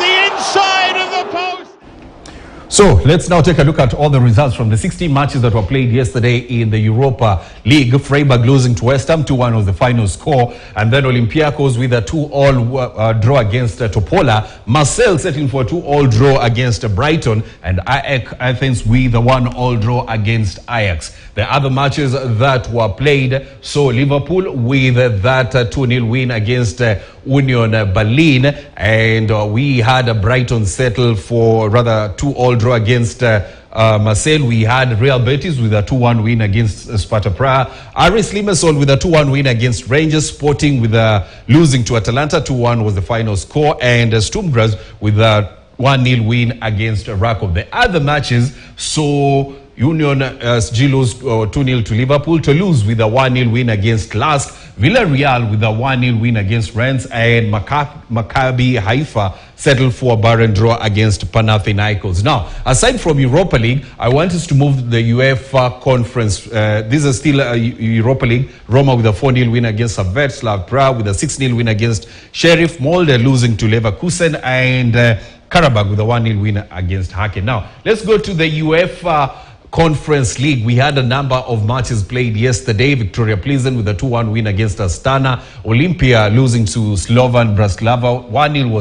the inside of the post. So let's now take a look at all the results from the 16 matches that were played yesterday in the Europa League. Freiburg losing to West Ham, 2-1 was the final score. And then Olympiacos with a 2-2 draw against Topola. Marseille settling for a 2-2 draw against Brighton. And Athens with a 1-1 draw against Ajax. The other matches that were played, so Liverpool with that 2-0 win against Union Berlin, and we had Brighton settle for rather 2-2 draw against Marseille. We had Real Betis with a 2-1 win against Sparta Prague. RS Limassol with a 2-1 win against Rangers. Sporting with a losing to Atalanta, 2-1 was the final score, and Sturm Graz with a 1-0 win against Rakov. The other matches, so Union SG lose 2-0 to Liverpool. Toulouse with a 1-0 win against Lask. Villarreal with a 1-0 win against Rennes, and Maccabi Haifa settled for a barren draw against Panathinaikos. Now, aside from Europa League, I want us to move to the UEFA Conference. This is still Europa League. Roma with a 4-0 win against Servette. Slav Prague with a 6-0 win against Sheriff. Molde losing to Leverkusen, and Karabakh with a 1-0 win against Haken. Now, let's go to the UEFA Conference League. We had a number of matches played yesterday. Victoria Pleasant with a 2-1 win against Astana. Olympia losing to Slovan Bratislava. 1-0 was